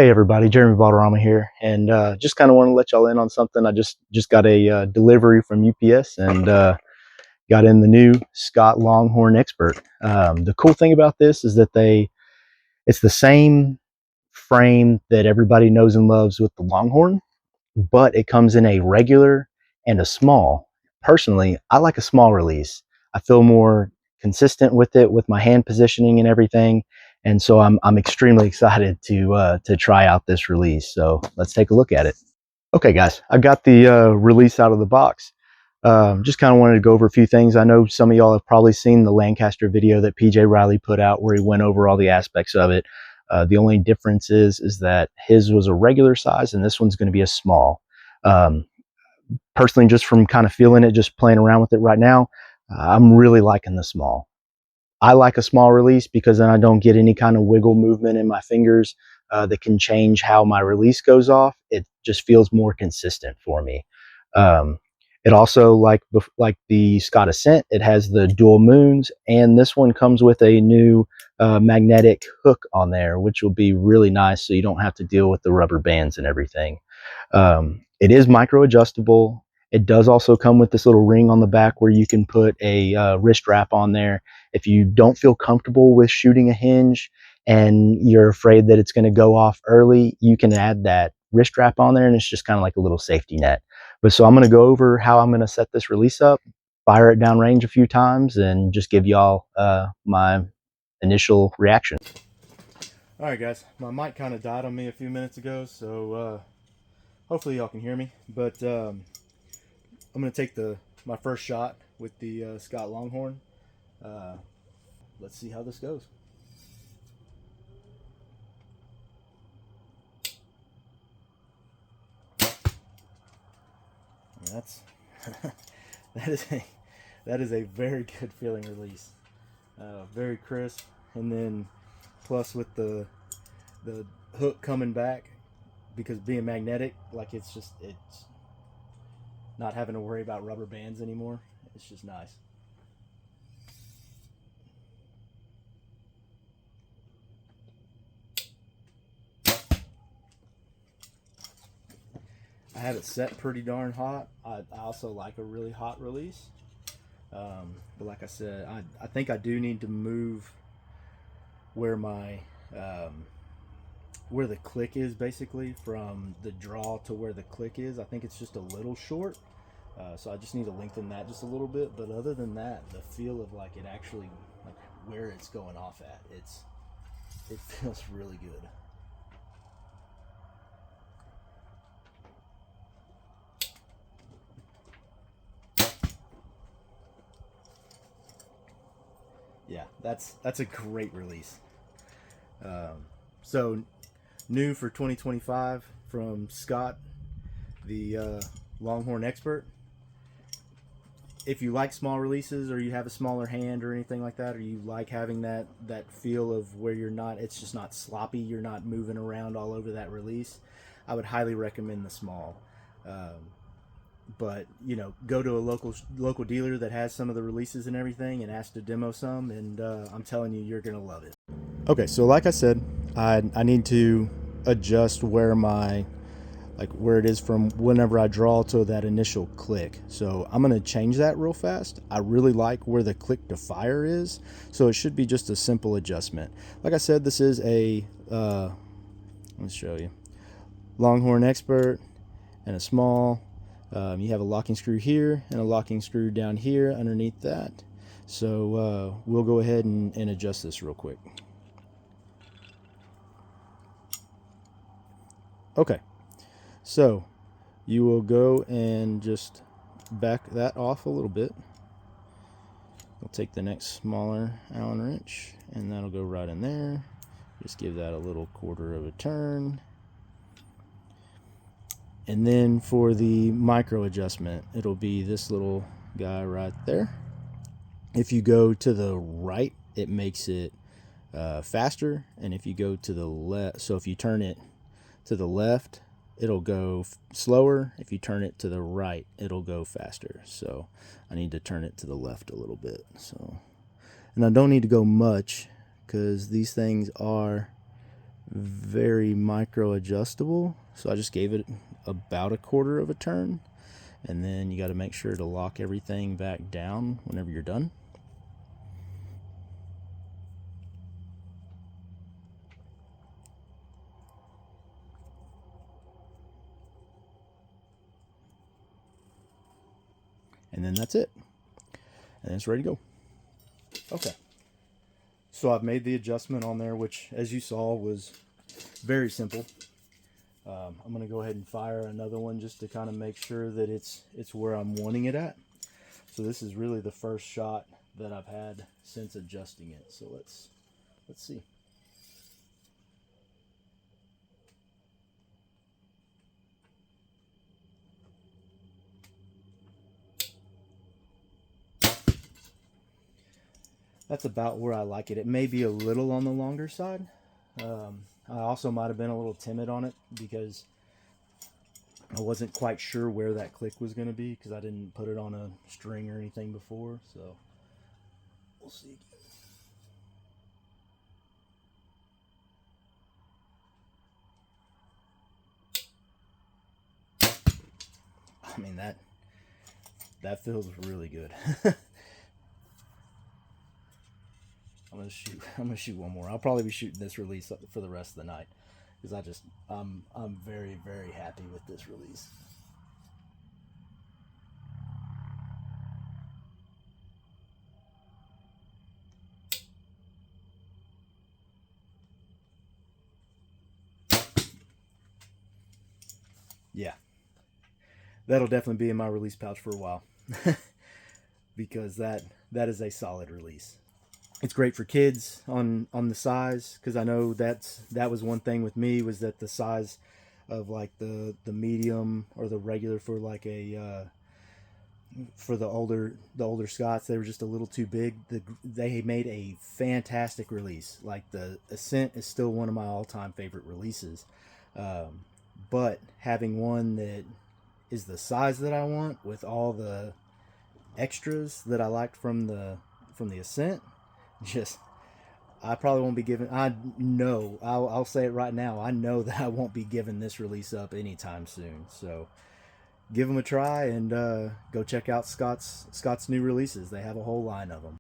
Hey everybody, Jeremy Valderrama here, and just kind of want to let y'all in on something. I just got a delivery from UPS and got in the new Scott Longhorn Expert. The cool thing about this is that it's the same frame that everybody knows and loves with the Longhorn, but it comes in a regular and a small. Personally, I like a small release. I feel more consistent with it, with my hand positioning and everything. And so I'm extremely excited to try out this release. So let's take a look at it. Okay, guys, I got the release out of the box. Just kind of wanted to go over a few things. I know some of y'all have probably seen the Lancaster video that PJ Riley put out where he went over all the aspects of it. The only difference is that his was a regular size and this one's going to be a small. Um, Personally, just from kind of feeling it, just playing around with it right now, I'm really liking the small. I like a small release because then I don't get any kind of wiggle movement in my fingers that can change how my release goes off. It just feels more consistent for me. Um, it also, like the Scott Ascent, it has the dual moons, and this one comes with a new magnetic hook on there, which will be really nice so you don't have to deal with the rubber bands and everything. It is micro adjustable. It does also come with this little ring on the back where you can put a wrist wrap on there. If you don't feel comfortable with shooting a hinge and you're afraid that it's going to go off early, you can add that wrist wrap on there and it's just kind of like a little safety net. But so I'm going to go over how I'm going to set this release up, fire it downrange a few times, and just give y'all my initial reaction. All right, guys, my mic kind of died on me a few minutes ago, so hopefully y'all can hear me. But I'm going to take my first shot with the Scott Longhorn. Let's see how this goes. That's that is a very good feeling release. Very crisp, and then plus with the hook coming back, because being magnetic, like it's not having to worry about rubber bands anymore. It's just nice. I have it set pretty darn hot. I also like a really hot release. But like I said, I think I do need to move where my where the click is, basically from the draw to where the click is. I think it's just a little short, so I just need to lengthen that just a little bit. But other than that, the feel of like it actually, like where it's going off at, it feels really good. Yeah, that's a great release. So new for 2025 from Scott, the Longhorn Expert. If you like small releases, or you have a smaller hand or anything like that, or you like having that feel of where it's just not sloppy, you're not moving around all over that release, I would highly recommend the small. But go to a local dealer that has some of the releases and everything and ask to demo some, and I'm telling you, you're gonna love it. Okay, so like I said, I need to adjust where it is from whenever I draw to that initial click. So I'm going to change that real fast. I really like where the click to fire is, so it should be just a simple adjustment. Like I said, this is a let's show you, Longhorn Expert, and a small. You have a locking screw here and a locking screw down here underneath that. So we'll go ahead and adjust this real quick. Okay, so you will go and just back that off a little bit. We'll take the next smaller Allen wrench and that'll go right in there. Just give that a little quarter of a turn. And then for the micro adjustment, it'll be this little guy right there. If you go to the right, it makes it faster, and if you go to the left, so if you turn it to the left, it'll go slower. If you turn it to the right, it'll go faster. So I need to turn it to the left a little bit. So, and I don't need to go much because these things are very micro adjustable. So I just gave it about a quarter of a turn, and then you got to make sure to lock everything back down whenever you're done. And then that's it, and it's ready to go. Okay, so I've made the adjustment on there, which as you saw was very simple. I'm going to go ahead and fire another one just to kind of make sure that it's where I'm wanting it at. So this is really the first shot that I've had since adjusting it. So let's see. That's about where I like it. It may be a little on the longer side. I also might have been a little timid on it because I wasn't quite sure where that click was going to be because I didn't put it on a string or anything before. So we'll see. I mean, that feels really good. I'm gonna shoot one more. I'll probably be shooting this release for the rest of the night because I'm very, very happy with this release. Yeah, that'll definitely be in my release pouch for a while because that is a solid release. It's great for kids on the size because I know that was one thing with me was that the size of like the medium or the regular for like a for the older Scots, they were just a little too big. They made a fantastic release. Like the Ascent is still one of my all-time favorite releases, but having one that is the size that I want with all the extras that I liked from the Ascent, just I probably won't be giving. I know I'll say it right now. I know that I won't be giving this release up anytime soon. So give them a try and go check out Scott's new releases. They have a whole line of them.